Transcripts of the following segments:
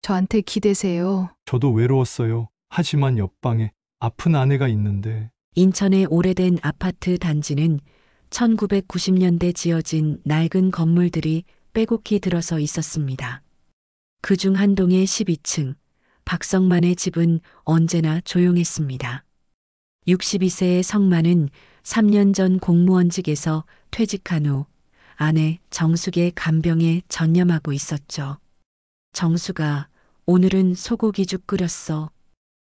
저한테 기대세요. 저도 외로웠어요. 하지만 옆방에 아픈 아내가 있는데 인천의 오래된 아파트 단지는 1990년대 지어진 낡은 건물들이 빼곡히 들어서 있었습니다. 그중 한 동의 12층, 박성만의 집은 언제나 조용했습니다. 62세의 성만은 3년 전 공무원직에서 퇴직한 후 아내 정숙의 간병에 전념하고 있었죠. 정숙아, 오늘은 소고기죽 끓였어.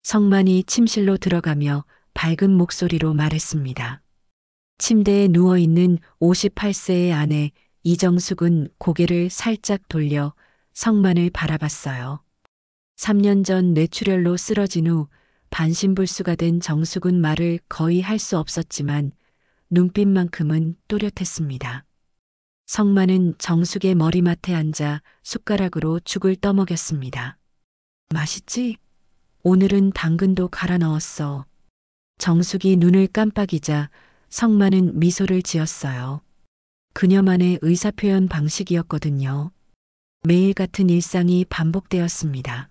성만이 침실로 들어가며 밝은 목소리로 말했습니다. 침대에 누워있는 58세의 아내 이정숙은 고개를 살짝 돌려 성만을 바라봤어요. 3년 전 뇌출혈로 쓰러진 후 반신불수가 된 정숙은 말을 거의 할 수 없었지만 눈빛만큼은 또렷했습니다. 성만은 정숙의 머리맡에 앉아 숟가락으로 죽을 떠먹였습니다. 맛있지? 오늘은 당근도 갈아 넣었어. 정숙이 눈을 깜빡이자 성만은 미소를 지었어요. 그녀만의 의사표현 방식이었거든요. 매일 같은 일상이 반복되었습니다.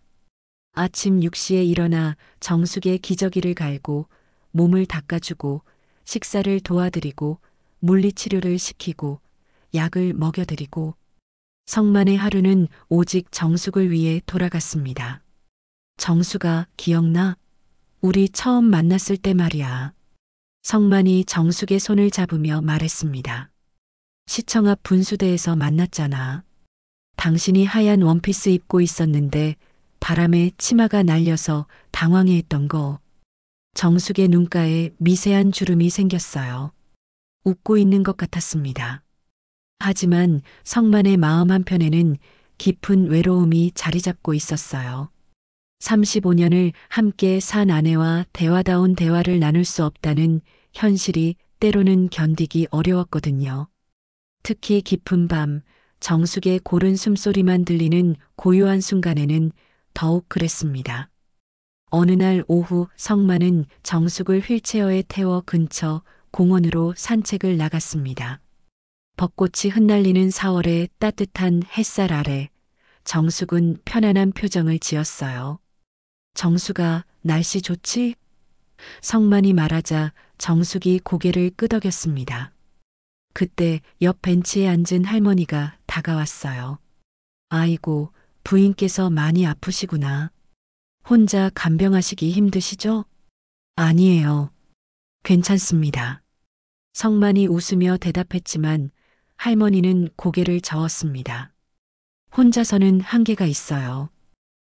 아침 6시에 일어나 정숙의 기저귀를 갈고 몸을 닦아주고 식사를 도와드리고 물리치료를 시키고 약을 먹여드리고 성만의 하루는 오직 정숙을 위해 돌아갔습니다. 정숙아, 기억나? 우리 처음 만났을 때 말이야. 성만이 정숙의 손을 잡으며 말했습니다. 시청 앞 분수대에서 만났잖아. 당신이 하얀 원피스 입고 있었는데 바람에 치마가 날려서 당황해했던 거. 정숙의 눈가에 미세한 주름이 생겼어요. 웃고 있는 것 같았습니다. 하지만 성만의 마음 한편에는 깊은 외로움이 자리 잡고 있었어요. 35년을 함께 산 아내와 대화다운 대화를 나눌 수 없다는 현실이 때로는 견디기 어려웠거든요. 특히 깊은 밤, 정숙의 고른 숨소리만 들리는 고요한 순간에는 더욱 그랬습니다. 어느 날 오후 성만은 정숙을 휠체어에 태워 근처 공원으로 산책을 나갔습니다. 벚꽃이 흩날리는 4월의 따뜻한 햇살 아래 정숙은 편안한 표정을 지었어요. 정숙아, 날씨 좋지? 성만이 말하자 정숙이 고개를 끄덕였습니다. 그때 옆 벤치에 앉은 할머니가 다가왔어요. 아이고, 부인께서 많이 아프시구나. 혼자 간병하시기 힘드시죠? 아니에요. 괜찮습니다. 성만이 웃으며 대답했지만 할머니는 고개를 저었습니다. 혼자서는 한계가 있어요.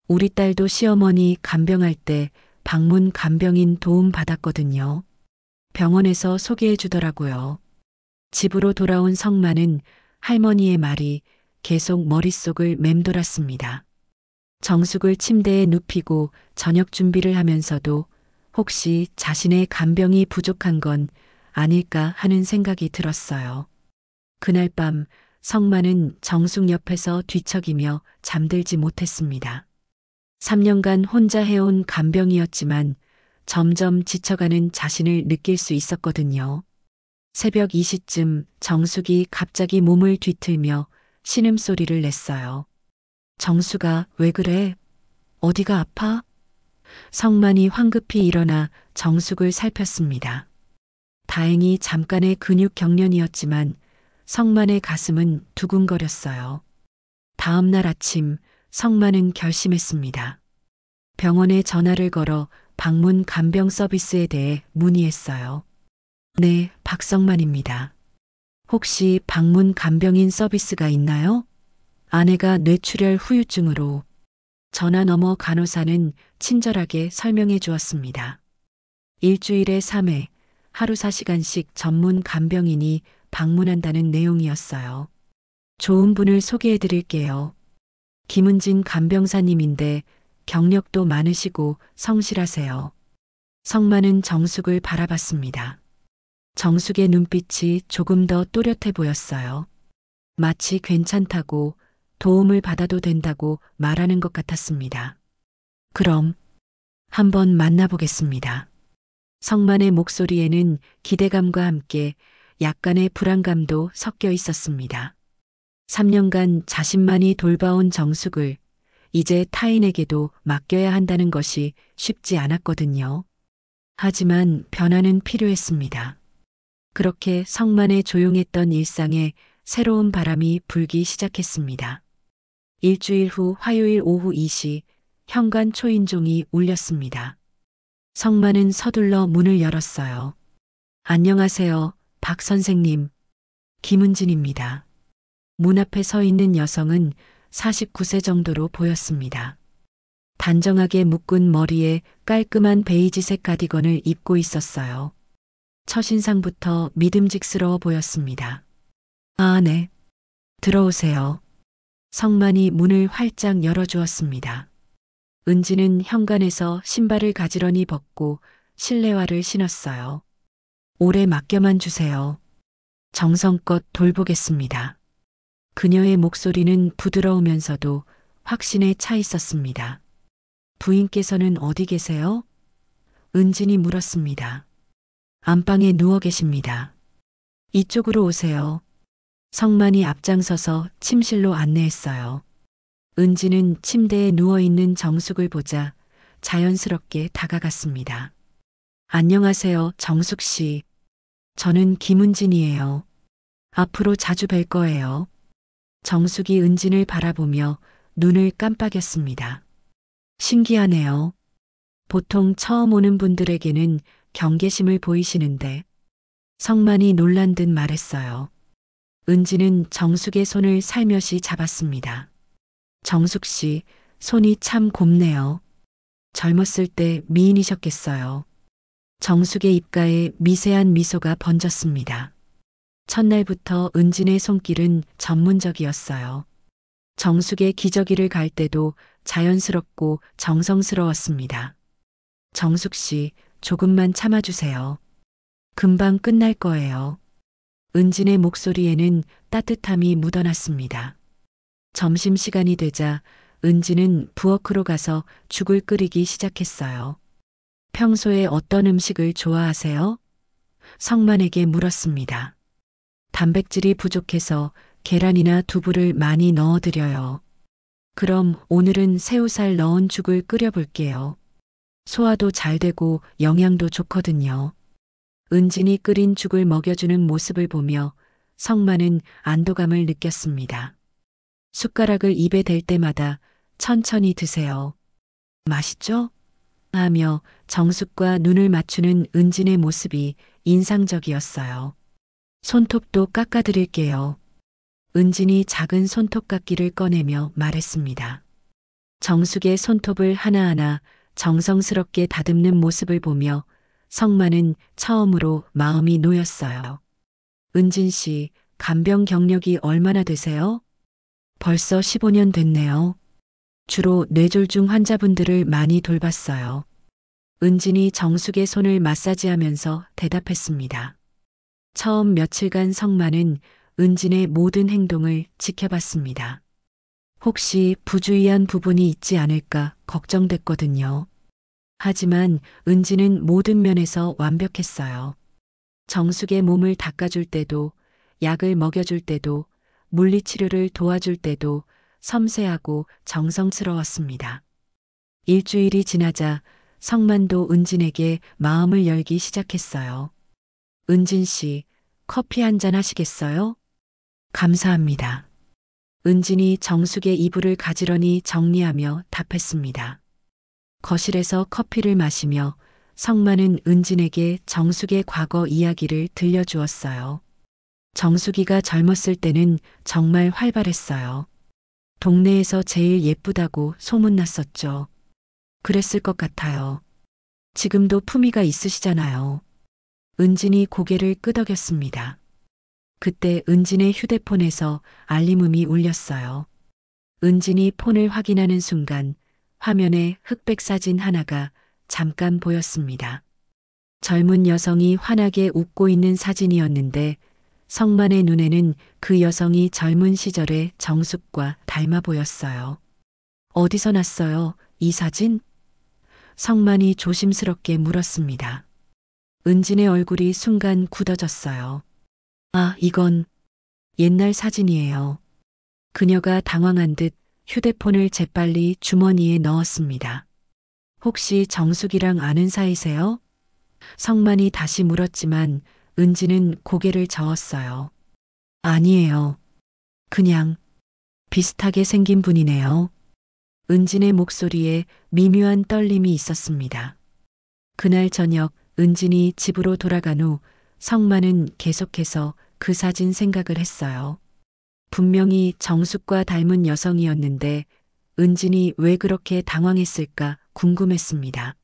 우리 딸도 시어머니 간병할 때 방문 간병인 도움 받았거든요. 병원에서 소개해 주더라고요. 집으로 돌아온 성만은 할머니의 말이 계속 머릿속을 맴돌았습니다. 정숙을 침대에 눕히고 저녁 준비를 하면서도 혹시 자신의 간병이 부족한 건 아닐까 하는 생각이 들었어요. 그날 밤 성만은 정숙 옆에서 뒤척이며 잠들지 못했습니다. 3년간 혼자 해온 간병이었지만 점점 지쳐가는 자신을 느낄 수 있었거든요. 새벽 2시쯤 정숙이 갑자기 몸을 뒤틀며 신음소리를 냈어요. 정숙아, 왜 그래? 어디가 아파? 성만이 황급히 일어나 정숙을 살폈습니다. 다행히 잠깐의 근육 경련이었지만 성만의 가슴은 두근거렸어요. 다음 날 아침 성만은 결심했습니다. 병원에 전화를 걸어 방문 간병 서비스에 대해 문의했어요. 네, 박성만입니다. 혹시 방문 간병인 서비스가 있나요? 아내가 뇌출혈 후유증으로. 전화 너머 간호사는 친절하게 설명해 주었습니다. 일주일에 3회, 하루 4시간씩 전문 간병인이 방문한다는 내용이었어요. 좋은 분을 소개해 드릴게요. 김은진 간병사님인데 경력도 많으시고 성실하세요. 성만은 정숙을 바라봤습니다. 정숙의 눈빛이 조금 더 또렷해 보였어요. 마치 괜찮다고 도움을 받아도 된다고 말하는 것 같았습니다. 그럼 한번 만나보겠습니다. 성만의 목소리에는 기대감과 함께 약간의 불안감도 섞여 있었습니다. 3년간 자신만이 돌봐온 정숙을 이제 타인에게도 맡겨야 한다는 것이 쉽지 않았거든요. 하지만 변화는 필요했습니다. 그렇게 성만의 조용했던 일상에 새로운 바람이 불기 시작했습니다. 일주일 후 화요일 오후 2시 현관 초인종이 울렸습니다. 성만은 서둘러 문을 열었어요. 안녕하세요, 박 선생님. 김은진입니다. 문 앞에 서 있는 여성은 49세 정도로 보였습니다. 단정하게 묶은 머리에 깔끔한 베이지색 가디건을 입고 있었어요. 첫인상부터 믿음직스러워 보였습니다. 아, 네. 들어오세요. 성만이 문을 활짝 열어주었습니다. 은지는 현관에서 신발을 가지런히 벗고 실내화를 신었어요. 오래 맡겨만 주세요. 정성껏 돌보겠습니다. 그녀의 목소리는 부드러우면서도 확신에 차 있었습니다. 부인께서는 어디 계세요? 은진이 물었습니다. 안방에 누워 계십니다. 이쪽으로 오세요. 성만이 앞장서서 침실로 안내했어요. 은지는 침대에 누워있는 정숙을 보자 자연스럽게 다가갔습니다. 안녕하세요, 정숙 씨. 저는 김은진이에요. 앞으로 자주 뵐 거예요. 정숙이 은진을 바라보며 눈을 깜빡였습니다. 신기하네요. 보통 처음 오는 분들에게는 경계심을 보이시는데 성만이 놀란 듯 말했어요. 은지는 정숙의 손을 살며시 잡았습니다. 정숙 씨, 손이 참 곱네요. 젊었을 때 미인이셨겠어요. 정숙의 입가에 미세한 미소가 번졌습니다. 첫날부터 은진의 손길은 전문적이었어요. 정숙의 기저귀를 갈 때도 자연스럽고 정성스러웠습니다. 정숙 씨, 조금만 참아주세요. 금방 끝날 거예요. 은진의 목소리에는 따뜻함이 묻어났습니다. 점심시간이 되자 은진은 부엌으로 가서 죽을 끓이기 시작했어요. 평소에 어떤 음식을 좋아하세요? 성만에게 물었습니다. 단백질이 부족해서 계란이나 두부를 많이 넣어드려요. 그럼 오늘은 새우살 넣은 죽을 끓여볼게요. 소화도 잘 되고 영양도 좋거든요. 은진이 끓인 죽을 먹여주는 모습을 보며 성만은 안도감을 느꼈습니다. 숟가락을 입에 댈 때마다 천천히 드세요. 맛있죠? 하며 정숙과 눈을 맞추는 은진의 모습이 인상적이었어요. 손톱도 깎아드릴게요. 은진이 작은 손톱깎이를 꺼내며 말했습니다. 정숙의 손톱을 하나하나 정성스럽게 다듬는 모습을 보며 성만은 처음으로 마음이 놓였어요. 은진 씨, 간병 경력이 얼마나 되세요? 벌써 15년 됐네요. 주로 뇌졸중 환자분들을 많이 돌봤어요. 은진이 정숙의 손을 마사지하면서 대답했습니다. 처음 며칠간 성만은 은진의 모든 행동을 지켜봤습니다. 혹시 부주의한 부분이 있지 않을까 걱정됐거든요. 하지만 은진은 모든 면에서 완벽했어요. 정숙의 몸을 닦아줄 때도, 약을 먹여줄 때도, 물리치료를 도와줄 때도 섬세하고 정성스러웠습니다. 일주일이 지나자 성만도 은진에게 마음을 열기 시작했어요. 은진 씨, 커피 한잔 하시겠어요? 감사합니다. 은진이 정숙의 이불을 가지런히 정리하며 답했습니다. 거실에서 커피를 마시며 성만은 은진에게 정숙의 과거 이야기를 들려주었어요. 정숙이가 젊었을 때는 정말 활발했어요. 동네에서 제일 예쁘다고 소문났었죠. 그랬을 것 같아요. 지금도 품위가 있으시잖아요. 은진이 고개를 끄덕였습니다. 그때 은진의 휴대폰에서 알림음이 울렸어요. 은진이 폰을 확인하는 순간 화면에 흑백 사진 하나가 잠깐 보였습니다. 젊은 여성이 환하게 웃고 있는 사진이었는데 성만의 눈에는 그 여성이 젊은 시절의 정숙과 닮아 보였어요. 어디서 났어요, 이 사진? 성만이 조심스럽게 물었습니다. 은진의 얼굴이 순간 굳어졌어요. 아, 이건 옛날 사진이에요. 그녀가 당황한 듯 휴대폰을 재빨리 주머니에 넣었습니다. 혹시 정숙이랑 아는 사이세요? 성만이 다시 물었지만 은지는 고개를 저었어요. 아니에요. 그냥 비슷하게 생긴 분이네요. 은진의 목소리에 미묘한 떨림이 있었습니다. 그날 저녁 은진이 집으로 돌아간 후 성만은 계속해서 그 사진 생각을 했어요. 분명히 정숙과 닮은 여성이었는데 은진이 왜 그렇게 당황했을까 궁금했습니다.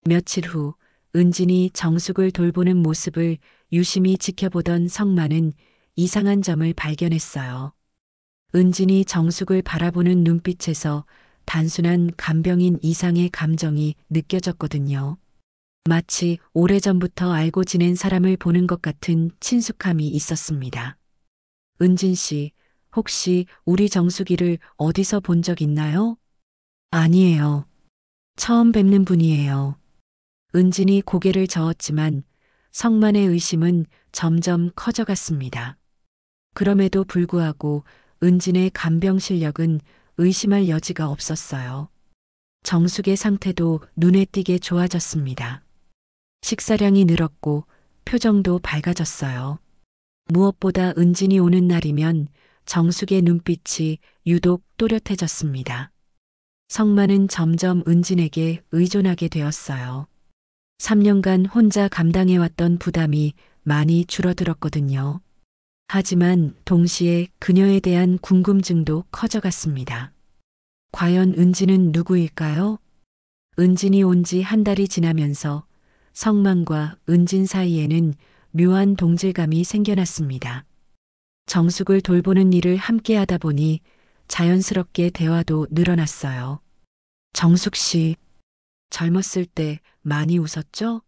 며칠 후 은진이 정숙을 돌보는 모습을 유심히 지켜보던 성만은 이상한 점을 발견했어요. 은진이 정숙을 바라보는 눈빛에서 단순한 간병인 이상의 감정이 느껴졌거든요. 마치 오래전부터 알고 지낸 사람을 보는 것 같은 친숙함이 있었습니다. 은진 씨, 혹시 우리 정숙이를 어디서 본 적 있나요? 아니에요. 처음 뵙는 분이에요. 은진이 고개를 저었지만 성만의 의심은 점점 커져갔습니다. 그럼에도 불구하고 은진의 간병 실력은 의심할 여지가 없었어요. 정숙의 상태도 눈에 띄게 좋아졌습니다. 식사량이 늘었고 표정도 밝아졌어요. 무엇보다 은진이 오는 날이면 정숙의 눈빛이 유독 또렷해졌습니다. 성만은 점점 은진에게 의존하게 되었어요. 3년간 혼자 감당해왔던 부담이 많이 줄어들었거든요. 하지만 동시에 그녀에 대한 궁금증도 커져갔습니다. 과연 은진은 누구일까요? 은진이 온 지 한 달이 지나면서 성만과 은진 사이에는 묘한 동질감이 생겨났습니다. 정숙을 돌보는 일을 함께 하다 보니 자연스럽게 대화도 늘어났어요. 정숙 씨, 젊었을 때 많이 웃었죠?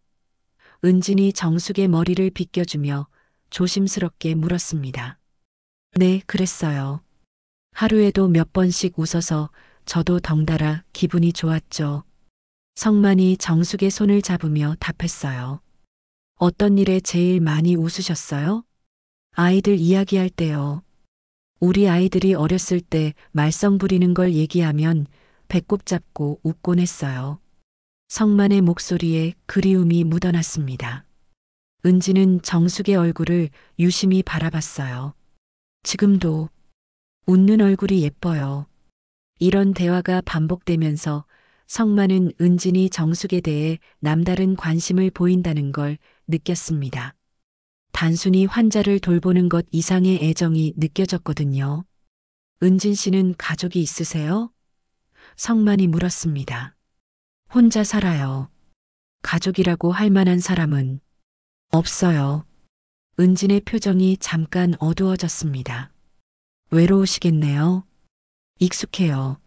은진이 정숙의 머리를 빗겨주며 조심스럽게 물었습니다. 네, 그랬어요. 하루에도 몇 번씩 웃어서 저도 덩달아 기분이 좋았죠. 성만이 정숙의 손을 잡으며 답했어요. 어떤 일에 제일 많이 웃으셨어요? 아이들 이야기할 때요. 우리 아이들이 어렸을 때 말썽 부리는 걸 얘기하면 배꼽 잡고 웃곤 했어요. 성만의 목소리에 그리움이 묻어났습니다. 은지는 정숙의 얼굴을 유심히 바라봤어요. 지금도 웃는 얼굴이 예뻐요. 이런 대화가 반복되면서 성만은 은진이 정숙에 대해 남다른 관심을 보인다는 걸 느꼈습니다. 단순히 환자를 돌보는 것 이상의 애정이 느껴졌거든요. 은진 씨는 가족이 있으세요? 성만이 물었습니다. 혼자 살아요. 가족이라고 할 만한 사람은 없어요. 은진의 표정이 잠깐 어두워졌습니다. 외로우시겠네요. 익숙해요.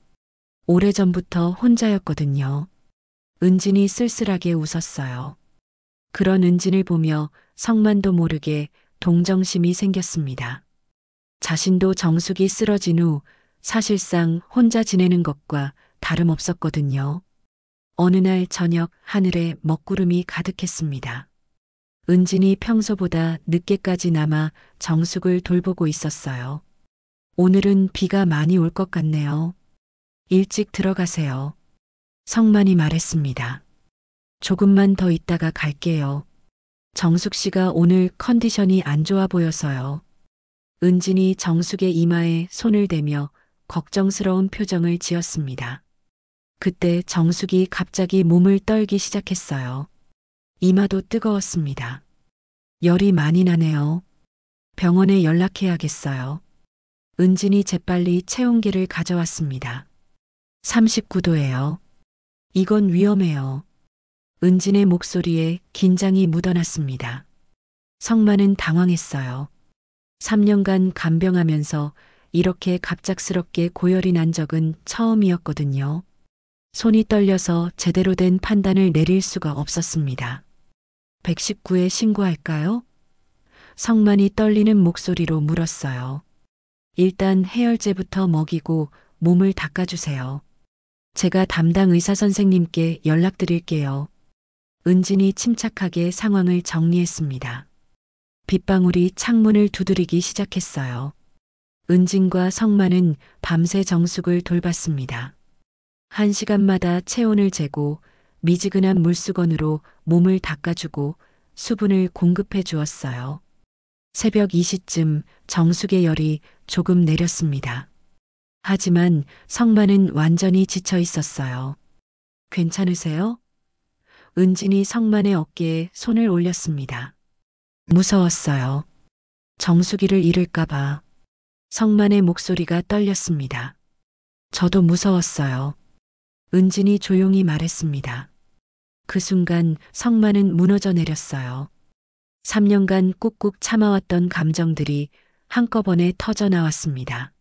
오래전부터 혼자였거든요. 은진이 쓸쓸하게 웃었어요. 그런 은진을 보며 성만도 모르게 동정심이 생겼습니다. 자신도 정숙이 쓰러진 후 사실상 혼자 지내는 것과 다름없었거든요. 어느 날 저녁 하늘에 먹구름이 가득했습니다. 은진이 평소보다 늦게까지 남아 정숙을 돌보고 있었어요. 오늘은 비가 많이 올 것 같네요. 일찍 들어가세요. 성만이 말했습니다. 조금만 더 있다가 갈게요. 정숙 씨가 오늘 컨디션이 안 좋아 보여서요. 은진이 정숙의 이마에 손을 대며 걱정스러운 표정을 지었습니다. 그때 정숙이 갑자기 몸을 떨기 시작했어요. 이마도 뜨거웠습니다. 열이 많이 나네요. 병원에 연락해야겠어요. 은진이 재빨리 체온계를 가져왔습니다. 39도예요. 이건 위험해요. 은진의 목소리에 긴장이 묻어났습니다. 성만은 당황했어요. 3년간 간병하면서 이렇게 갑작스럽게 고열이 난 적은 처음이었거든요. 손이 떨려서 제대로 된 판단을 내릴 수가 없었습니다. 119에 신고할까요? 성만이 떨리는 목소리로 물었어요. 일단 해열제부터 먹이고 몸을 닦아주세요. 제가 담당 의사 선생님께 연락드릴게요. 은진이 침착하게 상황을 정리했습니다. 빗방울이 창문을 두드리기 시작했어요. 은진과 성만은 밤새 정숙을 돌봤습니다. 1시간마다 체온을 재고 미지근한 물수건으로 몸을 닦아주고 수분을 공급해 주었어요. 새벽 2시쯤 정숙의 열이 조금 내렸습니다. 하지만 성만은 완전히 지쳐 있었어요. 괜찮으세요? 은진이 성만의 어깨에 손을 올렸습니다. 무서웠어요. 정수기를 잃을까봐. 성만의 목소리가 떨렸습니다. 저도 무서웠어요. 은진이 조용히 말했습니다. 그 순간 성만은 무너져 내렸어요. 3년간 꾹꾹 참아왔던 감정들이 한꺼번에 터져 나왔습니다.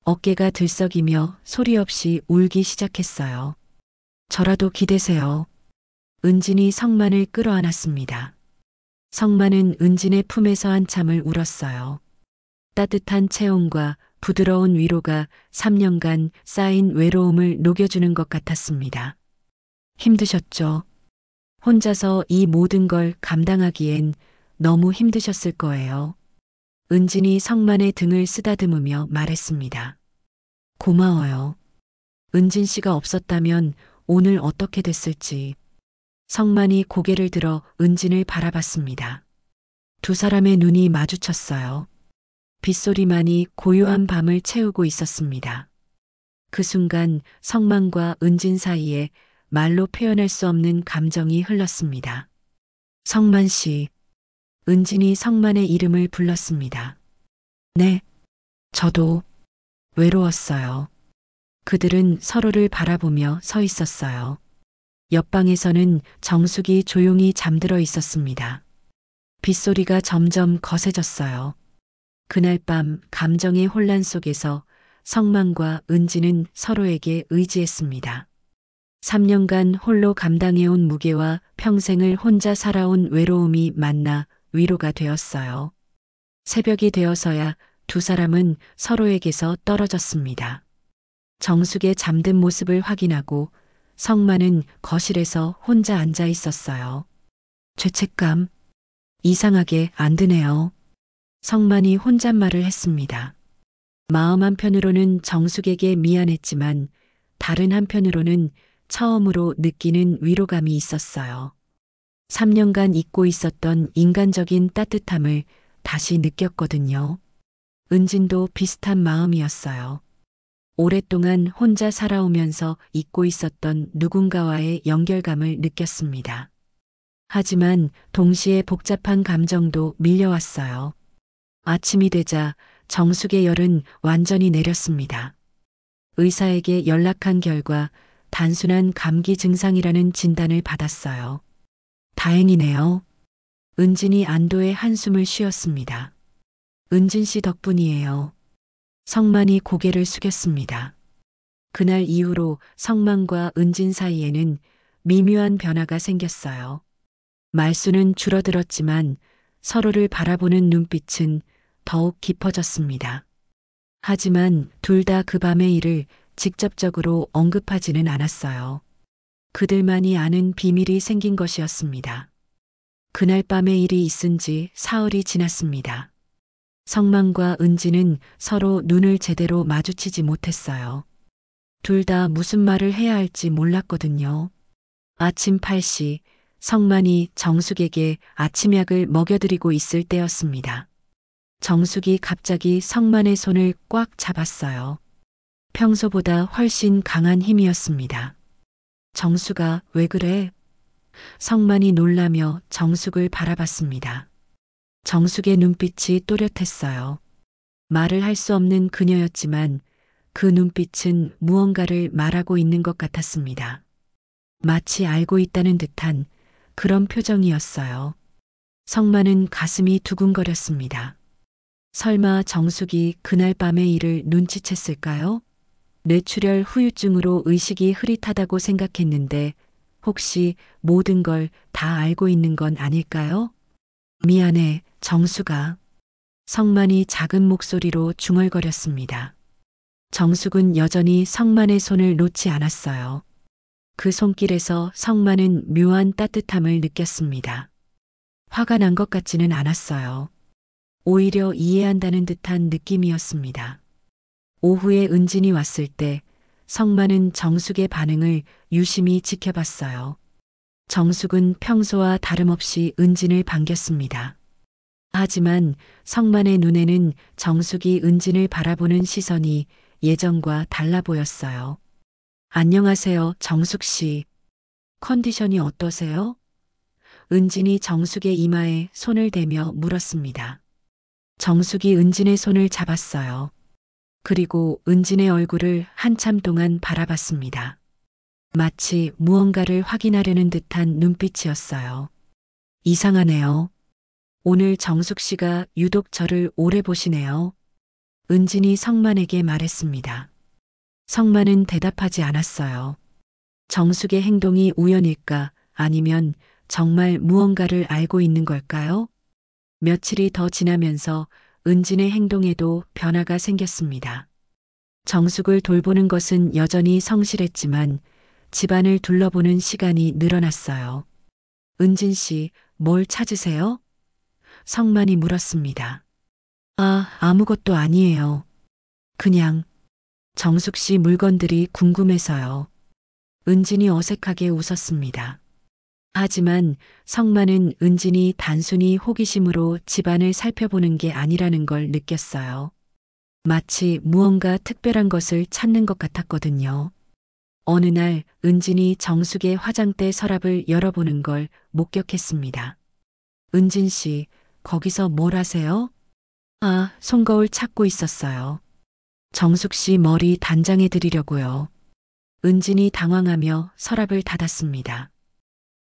어깨가 들썩이며 소리 없이 울기 시작했어요. 저라도 기대세요. 은진이 성만을 끌어안았습니다. 성만은 은진의 품에서 한참을 울었어요. 따뜻한 체온과 부드러운 위로가 3년간 쌓인 외로움을 녹여주는 것 같았습니다. 힘드셨죠? 혼자서 이 모든 걸 감당하기엔 너무 힘드셨을 거예요. 은진이 성만의 등을 쓰다듬으며 말했습니다. 고마워요. 은진 씨가 없었다면 오늘 어떻게 됐을지. 성만이 고개를 들어 은진을 바라봤습니다. 두 사람의 눈이 마주쳤어요. 빗소리만이 고요한 밤을 채우고 있었습니다. 그 순간 성만과 은진 사이에 말로 표현할 수 없는 감정이 흘렀습니다. 성만 씨. 은진이 성만의 이름을 불렀습니다. 네, 저도 외로웠어요. 그들은 서로를 바라보며 서 있었어요. 옆방에서는 정숙이 조용히 잠들어 있었습니다. 빗소리가 점점 거세졌어요. 그날 밤 감정의 혼란 속에서 성만과 은진은 서로에게 의지했습니다. 3년간 홀로 감당해온 무게와 평생을 혼자 살아온 외로움이 만나 위로가 되었어요. 새벽이 되어서야 두 사람은 서로에게서 떨어졌습니다. 정숙의 잠든 모습을 확인하고 성만은 거실에서 혼자 앉아 있었어요. 죄책감. 이상하게 안 드네요. 성만이 혼잣말을 했습니다. 마음 한편으로는 정숙에게 미안했지만 다른 한편으로는 처음으로 느끼는 위로감이 있었어요. 3년간 잊고 있었던 인간적인 따뜻함을 다시 느꼈거든요. 은진도 비슷한 마음이었어요. 오랫동안 혼자 살아오면서 잊고 있었던 누군가와의 연결감을 느꼈습니다. 하지만 동시에 복잡한 감정도 밀려왔어요. 아침이 되자 정숙의 열은 완전히 내렸습니다. 의사에게 연락한 결과 단순한 감기 증상이라는 진단을 받았어요. 다행이네요. 은진이 안도의 한숨을 쉬었습니다. 은진 씨 덕분이에요. 성만이 고개를 숙였습니다. 그날 이후로 성만과 은진 사이에는 미묘한 변화가 생겼어요. 말수는 줄어들었지만 서로를 바라보는 눈빛은 더욱 깊어졌습니다. 하지만 둘 다 그 밤의 일을 직접적으로 언급하지는 않았어요. 그들만이 아는 비밀이 생긴 것이었습니다. 그날 밤의 일이 있은 지 사흘이 지났습니다. 성만과 은진은 서로 눈을 제대로 마주치지 못했어요. 둘 다 무슨 말을 해야 할지 몰랐거든요. 아침 8시 성만이 정숙에게 아침약을 먹여드리고 있을 때였습니다. 정숙이 갑자기 성만의 손을 꽉 잡았어요. 평소보다 훨씬 강한 힘이었습니다. 정숙아, 왜 그래? 성만이 놀라며 정숙을 바라봤습니다. 정숙의 눈빛이 또렷했어요. 말을 할 수 없는 그녀였지만 그 눈빛은 무언가를 말하고 있는 것 같았습니다. 마치 알고 있다는 듯한 그런 표정이었어요. 성만은 가슴이 두근거렸습니다. 설마 정숙이 그날 밤의 일을 눈치챘을까요? 뇌출혈 후유증으로 의식이 흐릿하다고 생각했는데 혹시 모든 걸 다 알고 있는 건 아닐까요? 미안해, 정숙아. 성만이 작은 목소리로 중얼거렸습니다. 정숙은 여전히 성만의 손을 놓지 않았어요. 그 손길에서 성만은 묘한 따뜻함을 느꼈습니다. 화가 난 것 같지는 않았어요. 오히려 이해한다는 듯한 느낌이었습니다. 오후에 은진이 왔을 때 성만은 정숙의 반응을 유심히 지켜봤어요. 정숙은 평소와 다름없이 은진을 반겼습니다. 하지만 성만의 눈에는 정숙이 은진을 바라보는 시선이 예전과 달라 보였어요. 안녕하세요, 정숙 씨. 컨디션이 어떠세요? 은진이 정숙의 이마에 손을 대며 물었습니다. 정숙이 은진의 손을 잡았어요. 그리고 은진의 얼굴을 한참 동안 바라봤습니다. 마치 무언가를 확인하려는 듯한 눈빛이었어요. 이상하네요. 오늘 정숙 씨가 유독 저를 오래 보시네요. 은진이 성만에게 말했습니다. 성만은 대답하지 않았어요. 정숙의 행동이 우연일까 아니면 정말 무언가를 알고 있는 걸까요? 며칠이 더 지나면서 은진의 행동에도 변화가 생겼습니다. 정숙을 돌보는 것은 여전히 성실했지만 집안을 둘러보는 시간이 늘어났어요. 은진 씨, 뭘 찾으세요? 성만이 물었습니다. 아무것도 아니에요. 그냥 정숙 씨 물건들이 궁금해서요. 은진이 어색하게 웃었습니다. 하지만 성만은 은진이 단순히 호기심으로 집안을 살펴보는 게 아니라는 걸 느꼈어요. 마치 무언가 특별한 것을 찾는 것 같았거든요. 어느 날 은진이 정숙의 화장대 서랍을 열어보는 걸 목격했습니다. 은진 씨, 거기서 뭘 하세요? 손거울 찾고 있었어요. 정숙 씨 머리 단장해 드리려고요. 은진이 당황하며 서랍을 닫았습니다.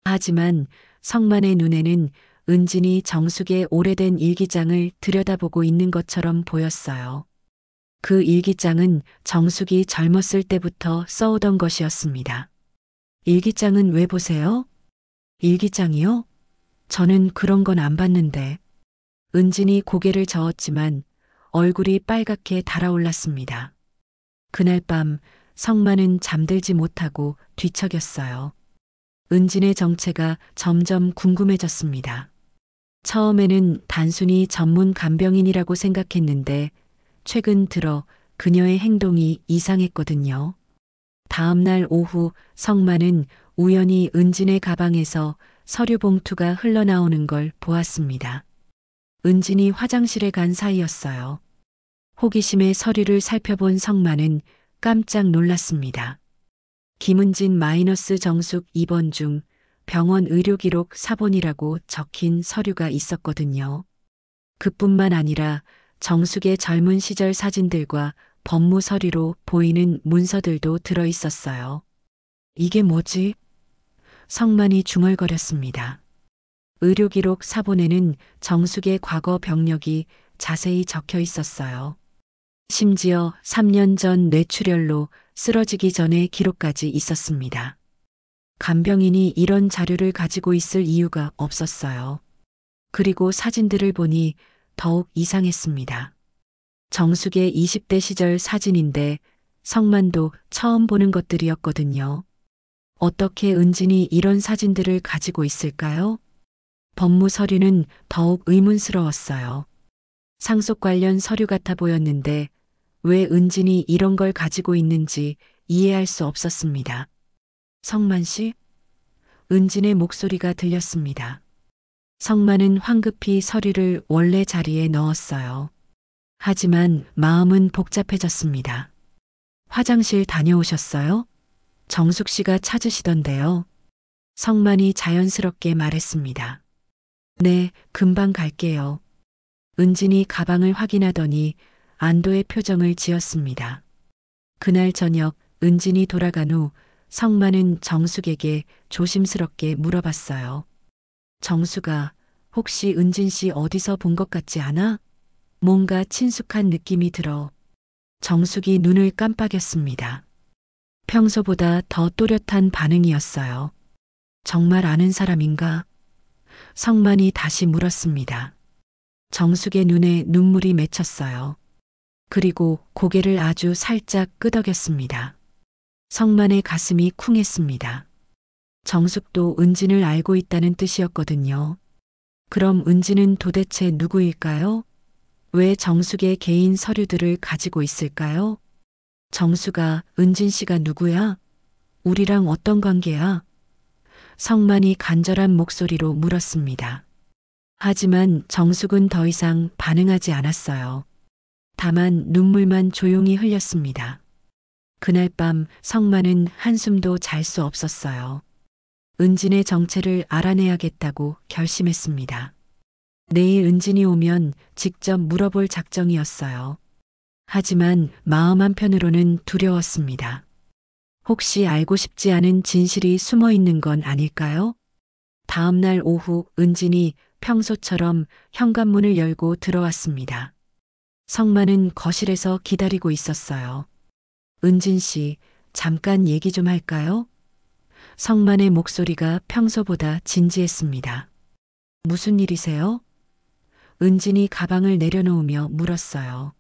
하지만 성만의 눈에는 은진이 정숙의 오래된 일기장을 들여다보고 있는 것처럼 보였어요. 그 일기장은 정숙이 젊었을 때부터 써오던 것이었습니다. 일기장은 왜 보세요? 일기장이요? 저는 그런 건 안 봤는데. 은진이 고개를 저었지만 얼굴이 빨갛게 달아올랐습니다. 그날 밤 성만은 잠들지 못하고 뒤척였어요. 은진의 정체가 점점 궁금해졌습니다. 처음에는 단순히 전문 간병인이라고 생각했는데 최근 들어 그녀의 행동이 이상했거든요. 다음 날 오후 성만은 우연히 은진의 가방에서 서류 봉투가 흘러나오는 걸 보았습니다. 은진이 화장실에 간 사이였어요. 호기심에 서류를 살펴본 성만은 깜짝 놀랐습니다. 김은진 마이너스 정숙 입원 중 병원 의료기록 사본이라고 적힌 서류가 있었거든요. 그뿐만 아니라 정숙의 젊은 시절 사진들과 법무 서류로 보이는 문서들도 들어 있었어요. 이게 뭐지? 성만이 중얼거렸습니다. 의료기록 사본에는 정숙의 과거 병력이 자세히 적혀 있었어요. 심지어 3년 전 뇌출혈로 쓰러지기 전의 기록까지 있었습니다. 간병인이 이런 자료를 가지고 있을 이유가 없었어요. 그리고 사진들을 보니 더욱 이상했습니다. 정숙의 20대 시절 사진인데 성만도 처음 보는 것들이었거든요. 어떻게 은진이 이런 사진들을 가지고 있을까요? 법무 서류는 더욱 의문스러웠어요. 상속 관련 서류 같아 보였는데 왜 은진이 이런 걸 가지고 있는지 이해할 수 없었습니다. 성만 씨? 은진의 목소리가 들렸습니다. 성만은 황급히 서류를 원래 자리에 넣었어요. 하지만 마음은 복잡해졌습니다. 화장실 다녀오셨어요? 정숙 씨가 찾으시던데요. 성만이 자연스럽게 말했습니다. 네, 금방 갈게요. 은진이 가방을 확인하더니 안도의 표정을 지었습니다. 그날 저녁 은진이 돌아간 후 성만은 정숙에게 조심스럽게 물어봤어요. 정숙아, 혹시 은진 씨 어디서 본 것 같지 않아? 뭔가 친숙한 느낌이 들어. 정숙이 눈을 깜빡였습니다. 평소보다 더 또렷한 반응이었어요. 정말 아는 사람인가? 성만이 다시 물었습니다. 정숙의 눈에 눈물이 맺혔어요. 그리고 고개를 아주 살짝 끄덕였습니다. 성만의 가슴이 쿵했습니다. 정숙도 은진을 알고 있다는 뜻이었거든요. 그럼 은진은 도대체 누구일까요? 왜 정숙의 개인 서류들을 가지고 있을까요? 정수가 은진 씨가 누구야? 우리랑 어떤 관계야? 성만이 간절한 목소리로 물었습니다. 하지만 정숙은 더 이상 반응하지 않았어요. 다만 눈물만 조용히 흘렸습니다. 그날 밤 성만은 한숨도 잘 수 없었어요. 은진의 정체를 알아내야겠다고 결심했습니다. 내일 은진이 오면 직접 물어볼 작정이었어요. 하지만 마음 한편으로는 두려웠습니다. 혹시 알고 싶지 않은 진실이 숨어 있는 건 아닐까요? 다음 날 오후 은진이 평소처럼 현관문을 열고 들어왔습니다. 성만은 거실에서 기다리고 있었어요. 은진 씨, 잠깐 얘기 좀 할까요? 성만의 목소리가 평소보다 진지했습니다. 무슨 일이세요? 은진이 가방을 내려놓으며 물었어요.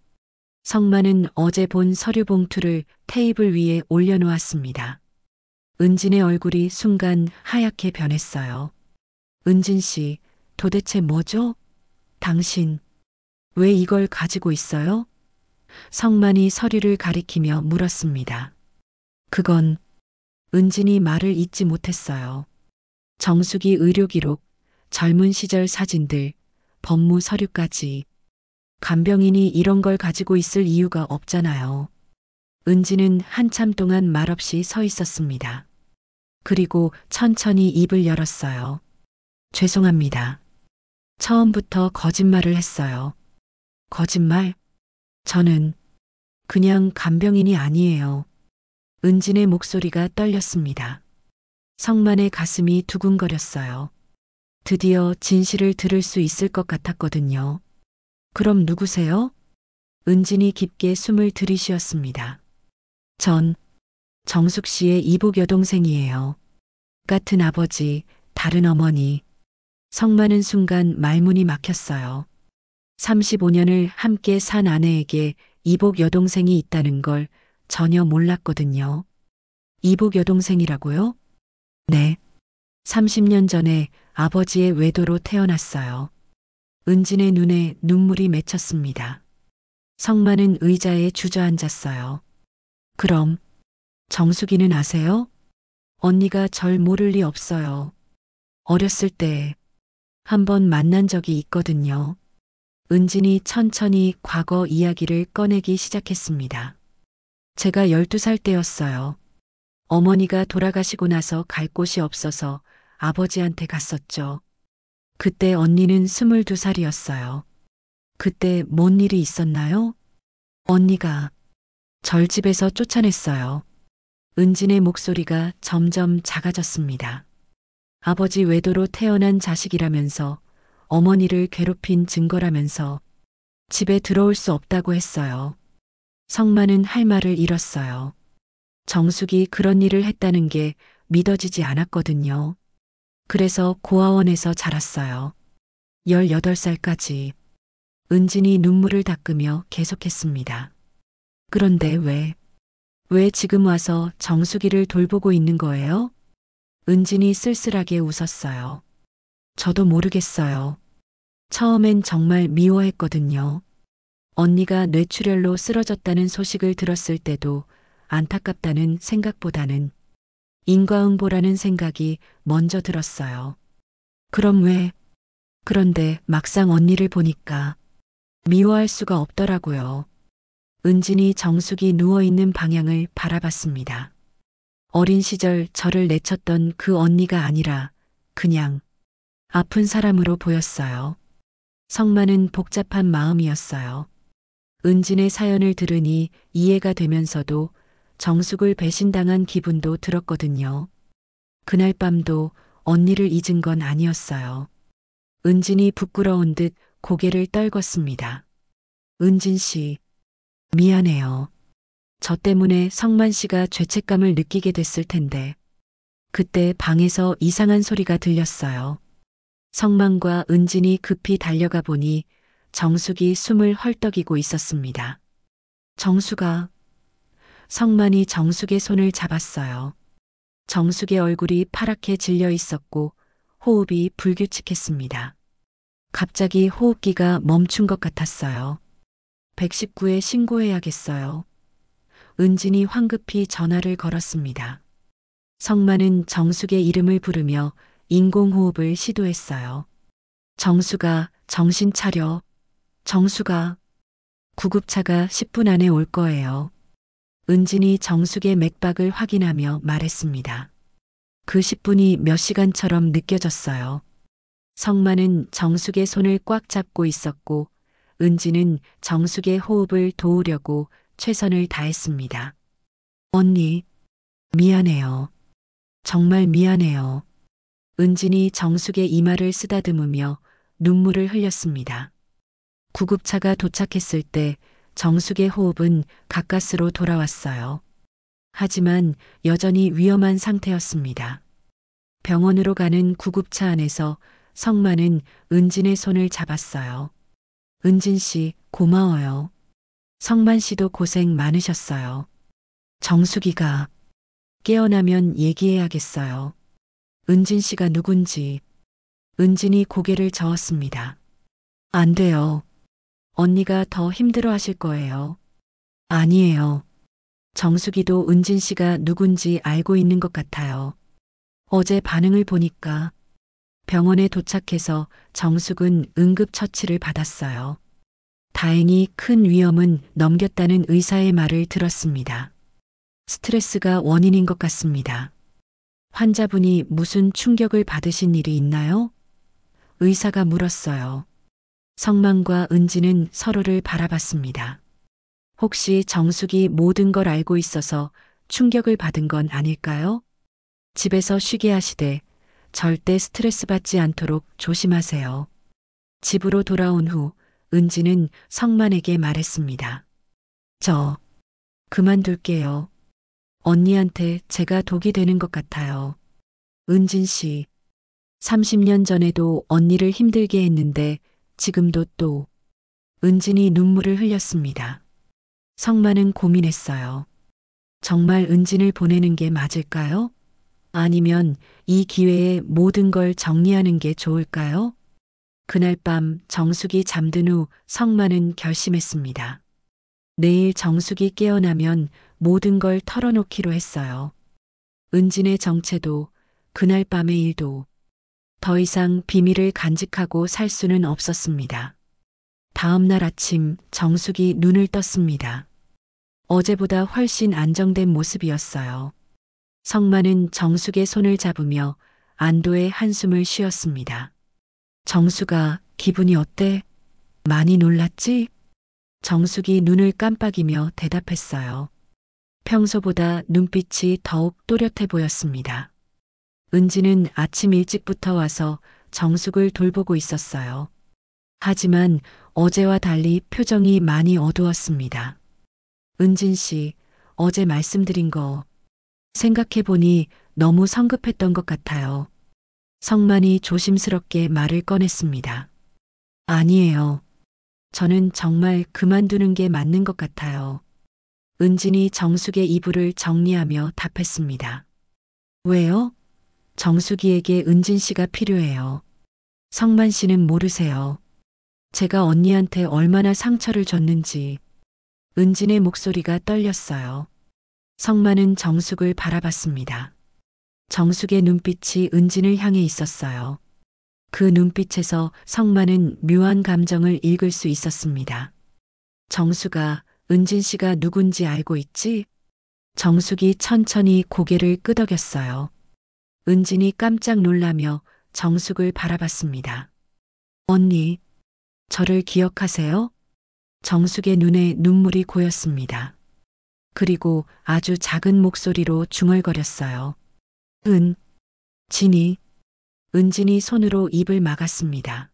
성만은 어제 본 서류 봉투를 테이블 위에 올려놓았습니다. 은진의 얼굴이 순간 하얗게 변했어요. 은진 씨, 도대체 뭐죠? 당신, 왜 이걸 가지고 있어요? 성만이 서류를 가리키며 물었습니다. 그건 은진이 말을 잇지 못했어요. 정숙이 의료기록, 젊은 시절 사진들, 법무 서류까지. 간병인이 이런 걸 가지고 있을 이유가 없잖아요. 은진은 한참 동안 말없이 서 있었습니다. 그리고 천천히 입을 열었어요. 죄송합니다. 처음부터 거짓말을 했어요. 거짓말? 저는 그냥 간병인이 아니에요. 은진의 목소리가 떨렸습니다. 성만의 가슴이 두근거렸어요. 드디어 진실을 들을 수 있을 것 같았거든요. 그럼 누구세요? 은진이 깊게 숨을 들이쉬었습니다. 전 정숙 씨의 이복 여동생이에요. 같은 아버지, 다른 어머니. 성만은 순간 말문이 막혔어요. 35년을 함께 산 아내에게 이복 여동생이 있다는 걸 전혀 몰랐거든요. 이복 여동생이라고요? 네. 30년 전에 아버지의 외도로 태어났어요. 은진의 눈에 눈물이 맺혔습니다. 성만은 의자에 주저앉았어요. 그럼 정숙이는 아세요? 언니가 절 모를 리 없어요. 어렸을 때 한번 만난 적이 있거든요. 은진이 천천히 과거 이야기를 꺼내기 시작했습니다. 제가 12살 때였어요. 어머니가 돌아가시고 나서 갈 곳이 없어서 아버지한테 갔었죠. 그때 언니는 22살이었어요. 그때 뭔 일이 있었나요? 언니가 절 집에서 쫓아냈어요. 은진의 목소리가 점점 작아졌습니다. 아버지 외도로 태어난 자식이라면서 어머니를 괴롭힌 증거라면서 집에 들어올 수 없다고 했어요. 성만은 할 말을 잃었어요. 정숙이 그런 일을 했다는 게 믿어지지 않았거든요. 그래서 고아원에서 자랐어요. 18살까지. 은진이 눈물을 닦으며 계속했습니다. 그런데 왜 지금 와서 정숙이를 돌보고 있는 거예요? 은진이 쓸쓸하게 웃었어요. 저도 모르겠어요. 처음엔 정말 미워했거든요. 언니가 뇌출혈로 쓰러졌다는 소식을 들었을 때도 안타깝다는 생각보다는 인과응보라는 생각이 먼저 들었어요. 그럼 왜? 그런데 막상 언니를 보니까 미워할 수가 없더라고요. 은진이 정숙이 누워있는 방향을 바라봤습니다. 어린 시절 저를 내쳤던 그 언니가 아니라 그냥 아픈 사람으로 보였어요. 성만은 복잡한 마음이었어요. 은진의 사연을 들으니 이해가 되면서도 정숙을 배신당한 기분도 들었거든요. 그날 밤도 언니를 잊은 건 아니었어요. 은진이 부끄러운 듯 고개를 떨궜습니다. 은진 씨, 미안해요. 저 때문에 성만 씨가 죄책감을 느끼게 됐을 텐데. 그때 방에서 이상한 소리가 들렸어요. 성만과 은진이 급히 달려가 보니 정숙이 숨을 헐떡이고 있었습니다. 정숙아. 성만이 정숙의 손을 잡았어요. 정숙의 얼굴이 파랗게 질려 있었고 호흡이 불규칙했습니다. 갑자기 호흡기가 멈춘 것 같았어요. 119에 신고해야겠어요. 은진이 황급히 전화를 걸었습니다. 성만은 정숙의 이름을 부르며 인공호흡을 시도했어요. 정수가 정신 차려. 정수가 구급차가 10분 안에 올 거예요. 은진이 정숙의 맥박을 확인하며 말했습니다. 그 10분이 몇 시간처럼 느껴졌어요. 성만은 정숙의 손을 꽉 잡고 있었고 은진은 정숙의 호흡을 도우려고 최선을 다했습니다. 언니, 미안해요. 정말 미안해요. 은진이 정숙의 이마를 쓰다듬으며 눈물을 흘렸습니다. 구급차가 도착했을 때 정숙의 호흡은 가까스로 돌아왔어요. 하지만 여전히 위험한 상태였습니다. 병원으로 가는 구급차 안에서 성만은 은진의 손을 잡았어요. 은진 씨, 고마워요. 성만 씨도 고생 많으셨어요. 정숙이가 깨어나면 얘기해야겠어요. 은진 씨가 누군지. 은진이 고개를 저었습니다. 안 돼요. 언니가 더 힘들어 하실 거예요. 아니에요. 정숙이도 은진 씨가 누군지 알고 있는 것 같아요. 어제 반응을 보니까 병원에 도착해서 정숙은 응급처치를 받았어요. 다행히 큰 위험은 넘겼다는 의사의 말을 들었습니다. 스트레스가 원인인 것 같습니다. 환자분이 무슨 충격을 받으신 일이 있나요? 의사가 물었어요. 성만과 은지는 서로를 바라봤습니다. 혹시 정숙이 모든 걸 알고 있어서 충격을 받은 건 아닐까요? 집에서 쉬게 하시되 절대 스트레스 받지 않도록 조심하세요. 집으로 돌아온 후 은지는 성만에게 말했습니다. 저 그만둘게요. 언니한테 제가 독이 되는 것 같아요. 은진 씨, 30년 전에도 언니를 힘들게 했는데 지금도 또. 은진이 눈물을 흘렸습니다. 성만은 고민했어요. 정말 은진을 보내는 게 맞을까요? 아니면 이 기회에 모든 걸 정리하는 게 좋을까요? 그날 밤 정숙이 잠든 후 성만은 결심했습니다. 내일 정숙이 깨어나면 모든 걸 털어놓기로 했어요. 은진의 정체도 그날 밤의 일도 더 이상 비밀을 간직하고 살 수는 없었습니다. 다음 날 아침 정숙이 눈을 떴습니다. 어제보다 훨씬 안정된 모습이었어요. 성만은 정숙의 손을 잡으며 안도의 한숨을 쉬었습니다. 정숙아, 기분이 어때? 많이 놀랐지? 정숙이 눈을 깜빡이며 대답했어요. 평소보다 눈빛이 더욱 또렷해 보였습니다. 은지는 아침 일찍부터 와서 정숙을 돌보고 있었어요. 하지만 어제와 달리 표정이 많이 어두웠습니다. 은진 씨, 어제 말씀드린 거 생각해보니 너무 성급했던 것 같아요. 성만이 조심스럽게 말을 꺼냈습니다. 아니에요. 저는 정말 그만두는 게 맞는 것 같아요. 은진이 정숙의 이불을 정리하며 답했습니다. 왜요? 정숙이에게 은진 씨가 필요해요. 성만 씨는 모르세요. 제가 언니한테 얼마나 상처를 줬는지. 은진의 목소리가 떨렸어요. 성만은 정숙을 바라봤습니다. 정숙의 눈빛이 은진을 향해 있었어요. 그 눈빛에서 성만은 묘한 감정을 읽을 수 있었습니다. 정숙아, 은진 씨가 누군지 알고 있지? 정숙이 천천히 고개를 끄덕였어요. 은진이 깜짝 놀라며 정숙을 바라봤습니다. 언니, 저를 기억하세요? 정숙의 눈에 눈물이 고였습니다. 그리고 아주 작은 목소리로 중얼거렸어요. 진이. 은진이 손으로 입을 막았습니다.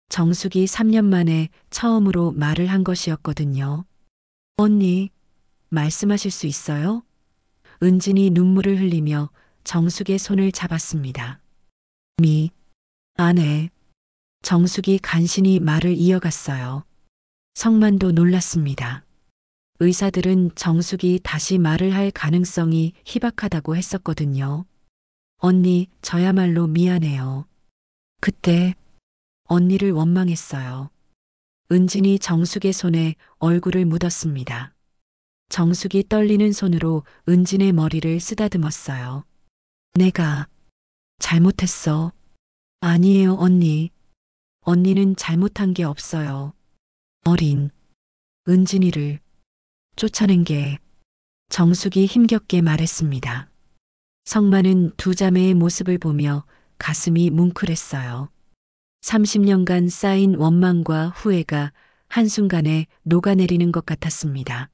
정숙이 3년 만에 처음으로 말을 한 것이었거든요. 언니, 말씀하실 수 있어요? 은진이 눈물을 흘리며 정숙의 손을 잡았습니다. 아내. 정숙이 간신히 말을 이어갔어요. 성만도 놀랐습니다. 의사들은 정숙이 다시 말을 할 가능성이 희박하다고 했었거든요. 언니, 저야말로 미안해요. 그때 언니를 원망했어요. 은진이 정숙의 손에 얼굴을 묻었습니다. 정숙이 떨리는 손으로 은진의 머리를 쓰다듬었어요. 내가 잘못했어. 아니에요, 언니. 언니는 잘못한 게 없어요. 어린 은진이를 쫓아낸 게 정숙이 힘겹게 말했습니다. 성만은 두 자매의 모습을 보며 가슴이 뭉클했어요. 30년간 쌓인 원망과 후회가 한순간에 녹아내리는 것 같았습니다.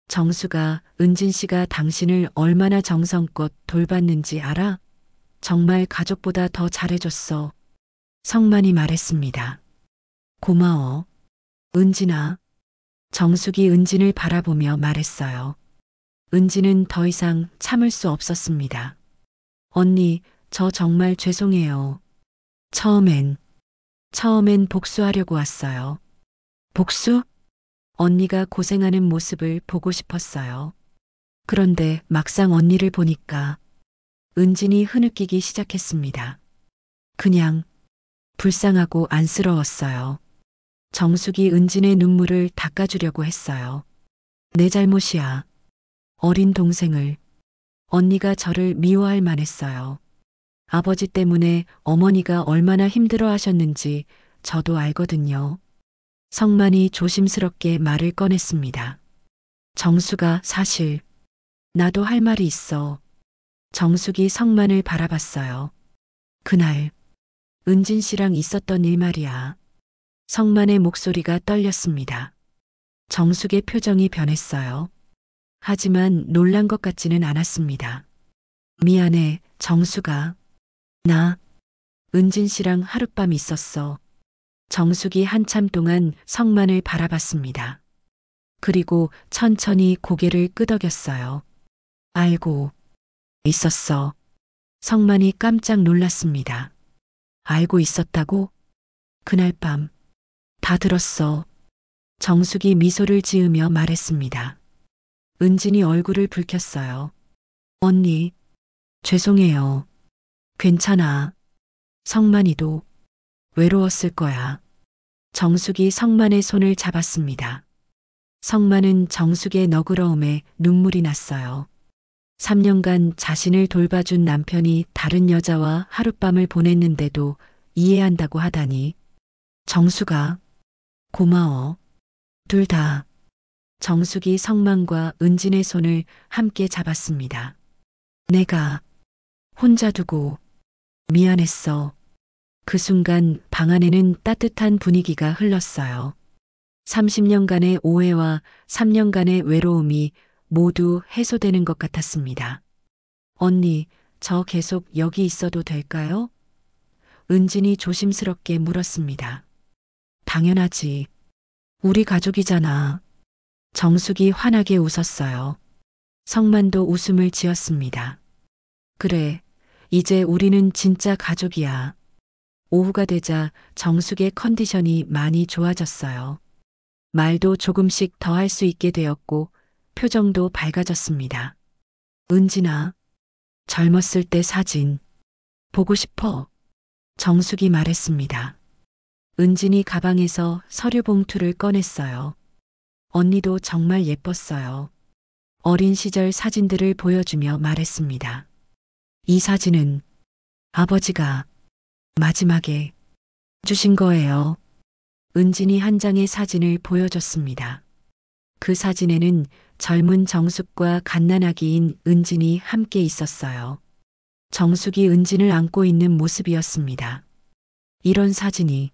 정수가 은진 씨가 당신을 얼마나 정성껏 돌봤는지 알아? 정말 가족보다 더 잘해줬어. 성만이 말했습니다. 고마워. 은진아. 정숙이 은진을 바라보며 말했어요. 은진은 더 이상 참을 수 없었습니다. 언니, 저 정말 죄송해요. 처음엔 복수하려고 왔어요. 복수? 언니가 고생하는 모습을 보고 싶었어요. 그런데 막상 언니를 보니까 은진이 흐느끼기 시작했습니다. 그냥 불쌍하고 안쓰러웠어요. 정숙이 은진의 눈물을 닦아주려고 했어요. 내 잘못이야. 어린 동생을. 언니가 저를 미워할 만했어요. 아버지 때문에 어머니가 얼마나 힘들어 하셨는지 저도 알거든요. 성만이 조심스럽게 말을 꺼냈습니다. 정수가 사실 나도 할 말이 있어. 정숙이 성만을 바라봤어요. 그날 은진 씨랑 있었던 일 말이야. 성만의 목소리가 떨렸습니다. 정숙의 표정이 변했어요. 하지만 놀란 것 같지는 않았습니다. 미안해, 정수가. 나 은진 씨랑 하룻밤 있었어. 정숙이 한참 동안 성만을 바라봤습니다. 그리고 천천히 고개를 끄덕였어요. 알고 있었어. 성만이 깜짝 놀랐습니다. 알고 있었다고? 그날 밤 다 들었어. 정숙이 미소를 지으며 말했습니다. 은진이 얼굴을 붉혔어요. 언니, 죄송해요. 괜찮아. 성만이도 외로웠을 거야. 정숙이 성만의 손을 잡았습니다. 성만은 정숙의 너그러움에 눈물이 났어요. 3년간 자신을 돌봐준 남편이 다른 여자와 하룻밤을 보냈는데도 이해한다고 하다니. 정숙아, 고마워. 둘 다. 정숙이 성만과 은진의 손을 함께 잡았습니다. 내가 혼자 두고 미안했어. 그 순간 방 안에는 따뜻한 분위기가 흘렀어요. 30년간의 오해와 3년간의 외로움이 모두 해소되는 것 같았습니다. 언니, 저 계속 여기 있어도 될까요? 은진이 조심스럽게 물었습니다. 당연하지. 우리 가족이잖아. 정숙이 환하게 웃었어요. 성만도 웃음을 지었습니다. 그래, 이제 우리는 진짜 가족이야. 오후가 되자 정숙의 컨디션이 많이 좋아졌어요. 말도 조금씩 더 할 수 있게 되었고 표정도 밝아졌습니다. 은진아, 젊었을 때 사진 보고 싶어. 정숙이 말했습니다. 은진이 가방에서 서류 봉투를 꺼냈어요. 언니도 정말 예뻤어요. 어린 시절 사진들을 보여주며 말했습니다. 이 사진은 아버지가 마지막에 주신 거예요. 은진이 한 장의 사진을 보여줬습니다. 그 사진에는 젊은 정숙과 갓난아기인 은진이 함께 있었어요. 정숙이 은진을 안고 있는 모습이었습니다. 이런 사진이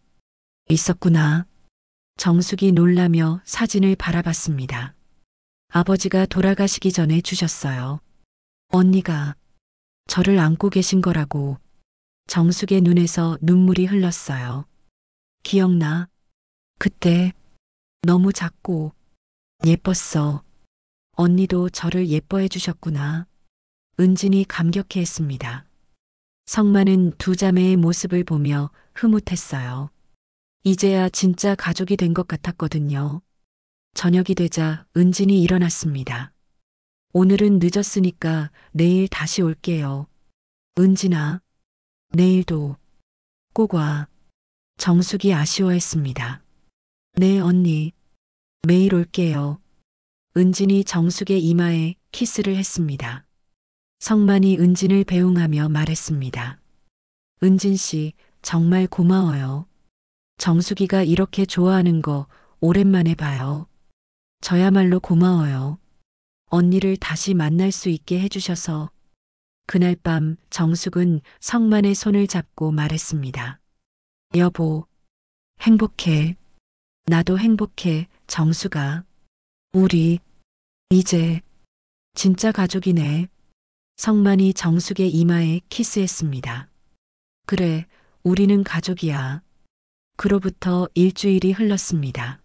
있었구나. 정숙이 놀라며 사진을 바라봤습니다. 아버지가 돌아가시기 전에 주셨어요. 언니가 저를 안고 계신 거라고. 정숙의 눈에서 눈물이 흘렀어요. 기억나? 그때 너무 작고 예뻤어. 언니도 저를 예뻐해 주셨구나. 은진이 감격해했습니다. 성만은 두 자매의 모습을 보며 흐뭇했어요. 이제야 진짜 가족이 된 것 같았거든요. 저녁이 되자 은진이 일어났습니다. 오늘은 늦었으니까 내일 다시 올게요. 은진아, 내일도 꼭 와. 정숙이 아쉬워했습니다. 네, 언니. 매일 올게요. 은진이 정숙의 이마에 키스를 했습니다. 성만이 은진을 배웅하며 말했습니다. 은진 씨, 정말 고마워요. 정숙이가 이렇게 좋아하는 거 오랜만에 봐요. 저야말로 고마워요. 언니를 다시 만날 수 있게 해주셔서. 그날 밤 정숙은 성만의 손을 잡고 말했습니다. 여보, 행복해. 나도 행복해, 정숙아. 우리, 이제, 진짜 가족이네. 성만이 정숙의 이마에 키스했습니다. 그래, 우리는 가족이야. 그로부터 일주일이 흘렀습니다.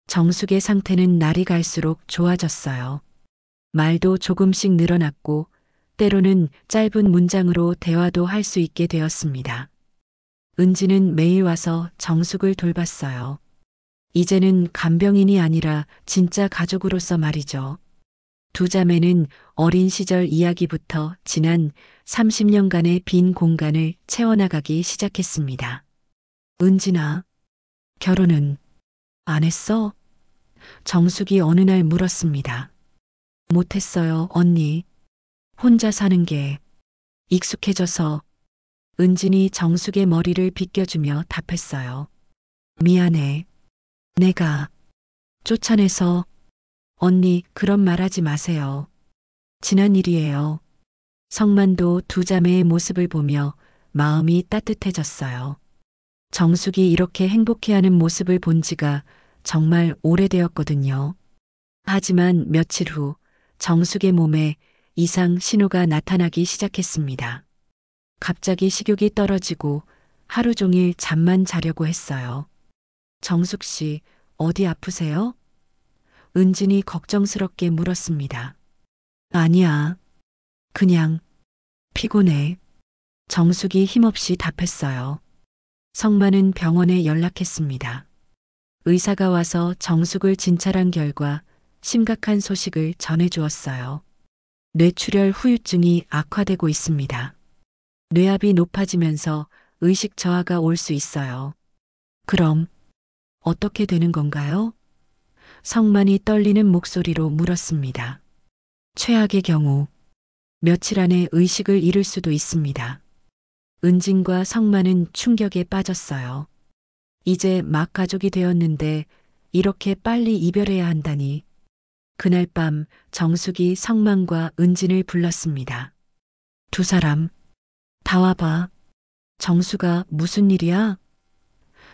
정숙의 상태는 날이 갈수록 좋아졌어요. 말도 조금씩 늘어났고, 때로는 짧은 문장으로 대화도 할 수 있게 되었습니다. 은지는 매일 와서 정숙을 돌봤어요. 이제는 간병인이 아니라 진짜 가족으로서 말이죠. 두 자매는 어린 시절 이야기부터 지난 30년간의 빈 공간을 채워나가기 시작했습니다. 은진아, 결혼은 안 했어? 정숙이 어느 날 물었습니다. 못했어요, 언니. 혼자 사는 게 익숙해져서. 은진이 정숙의 머리를 빗겨주며 답했어요. 미안해. 내가 쫓아내서. 언니, 그런 말 하지 마세요. 지난 일이에요. 성만도 두 자매의 모습을 보며 마음이 따뜻해졌어요. 정숙이 이렇게 행복해하는 모습을 본 지가 정말 오래되었거든요. 하지만 며칠 후 정숙의 몸에 이상 신호가 나타나기 시작했습니다. 갑자기 식욕이 떨어지고 하루 종일 잠만 자려고 했어요. 정숙 씨, 어디 아프세요? 은진이 걱정스럽게 물었습니다. 아니야. 그냥 피곤해. 정숙이 힘없이 답했어요. 성만은 병원에 연락했습니다. 의사가 와서 정숙을 진찰한 결과 심각한 소식을 전해주었어요. 뇌출혈 후유증이 악화되고 있습니다. 뇌압이 높아지면서 의식 저하가 올 수 있어요. 그럼 어떻게 되는 건가요? 성만이 떨리는 목소리로 물었습니다. 최악의 경우 며칠 안에 의식을 잃을 수도 있습니다. 은진과 성만은 충격에 빠졌어요. 이제 막 가족이 되었는데 이렇게 빨리 이별해야 한다니. 그날 밤 정숙이 성만과 은진을 불렀습니다. 두 사람, 다 와봐. 정수가 무슨 일이야?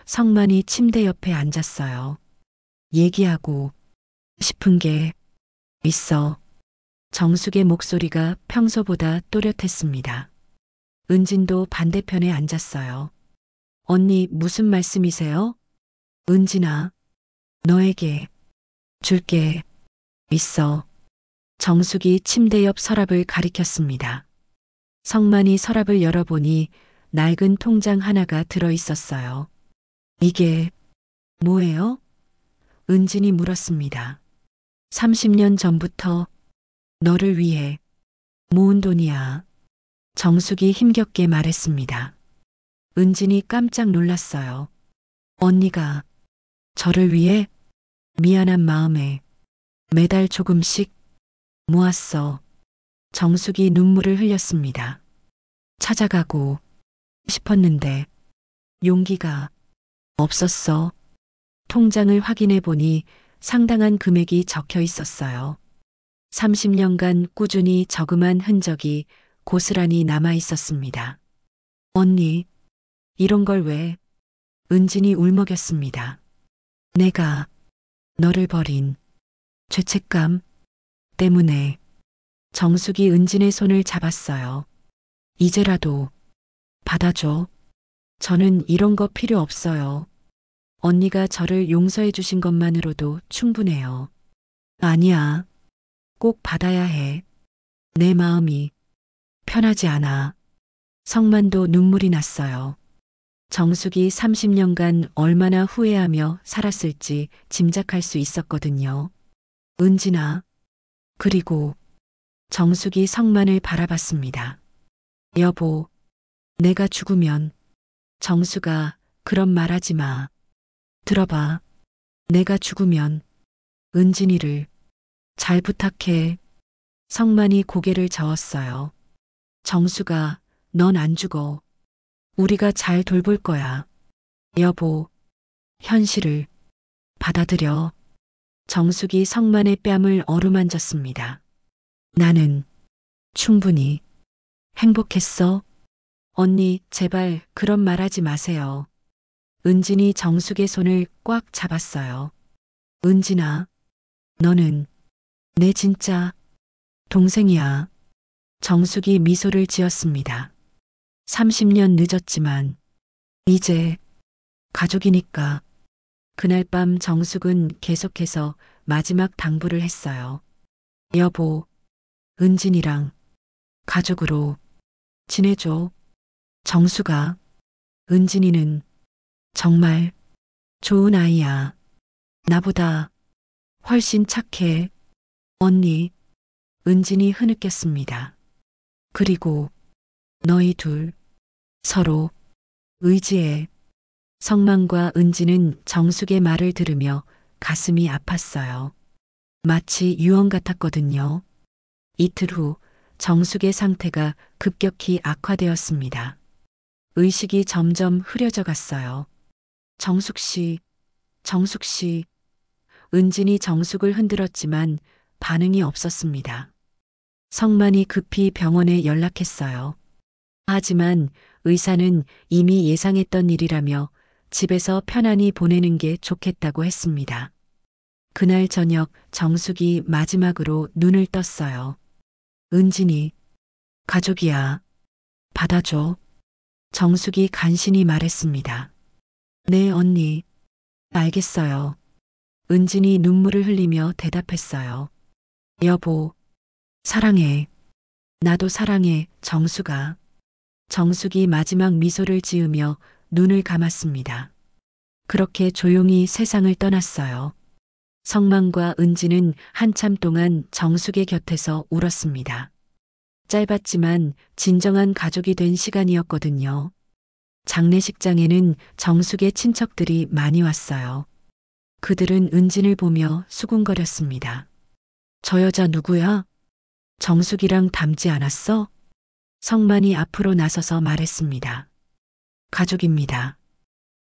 성만이 침대 옆에 앉았어요. 얘기하고 싶은 게 있어. 정숙의 목소리가 평소보다 또렷했습니다. 은진도 반대편에 앉았어요. 언니, 무슨 말씀이세요? 은진아, 너에게 줄 게 있어. 정숙이 침대 옆 서랍을 가리켰습니다. 성만이 서랍을 열어보니 낡은 통장 하나가 들어 있었어요. 이게 뭐예요? 은진이 물었습니다. 30년 전부터 너를 위해 모은 돈이야. 정숙이 힘겹게 말했습니다. 은진이 깜짝 놀랐어요. 언니가 저를 위해? 미안한 마음에 매달 조금씩 모았어. 정숙이 눈물을 흘렸습니다. 찾아가고 싶었는데 용기가 없었어. 통장을 확인해 보니 상당한 금액이 적혀 있었어요. 30년간 꾸준히 저금한 흔적이 고스란히 남아 있었습니다. 언니, 이런 걸 왜? 은진이 울먹였습니다. 내가 너를 버린 죄책감 때문에. 정숙이 은진의 손을 잡았어요. 이제라도 받아줘. 저는 이런 거 필요 없어요. 언니가 저를 용서해 주신 것만으로도 충분해요. 아니야. 꼭 받아야 해. 내 마음이 편하지 않아. 성만도 눈물이 났어요. 정숙이 30년간 얼마나 후회하며 살았을지 짐작할 수 있었거든요. 은진아. 그리고 정숙이 성만을 바라봤습니다. 여보, 내가 죽으면. 정수가 그런 말 하지 마. 들어봐. 내가 죽으면 은진이를 잘 부탁해. 성만이 고개를 저었어요. 정수가 넌 안 죽어. 우리가 잘 돌볼 거야. 여보, 현실을 받아들여. 정숙이 성만의 뺨을 어루만졌습니다. 나는 충분히 행복했어. 언니, 제발 그런 말 하지 마세요. 은진이 정숙의 손을 꽉 잡았어요. 은진아, 너는 내 진짜 동생이야. 정숙이 미소를 지었습니다. 30년 늦었지만 이제 가족이니까. 그날 밤 정숙은 계속해서 마지막 당부를 했어요. 여보, 은진이랑 가족으로 지내줘. 정수가, 은진이는 정말 좋은 아이야. 나보다 훨씬 착해. 언니, 은진이 흐느꼈습니다. 그리고 너희 둘 서로 의지해. 성만과 은진은 정숙의 말을 들으며 가슴이 아팠어요. 마치 유언 같았거든요. 이틀 후 정숙의 상태가 급격히 악화되었습니다. 의식이 점점 흐려져 갔어요. 정숙 씨, 정숙 씨. 은진이 정숙을 흔들었지만 반응이 없었습니다. 성만이 급히 병원에 연락했어요. 하지만 의사는 이미 예상했던 일이라며 집에서 편안히 보내는 게 좋겠다고 했습니다. 그날 저녁 정숙이 마지막으로 눈을 떴어요. 은진이 가족이야. 받아줘. 정숙이 간신히 말했습니다. 네, 언니. 알겠어요. 은진이 눈물을 흘리며 대답했어요. 여보, 사랑해. 나도 사랑해, 정숙아. 정숙이 마지막 미소를 지으며 눈을 감았습니다. 그렇게 조용히 세상을 떠났어요. 성만과 은지는 한참 동안 정숙의 곁에서 울었습니다. 짧았지만 진정한 가족이 된 시간이었거든요. 장례식장에는 정숙의 친척들이 많이 왔어요. 그들은 은진을 보며 수군거렸습니다. 저 여자 누구야? 정숙이랑 닮지 않았어? 성만이 앞으로 나서서 말했습니다. 가족입니다.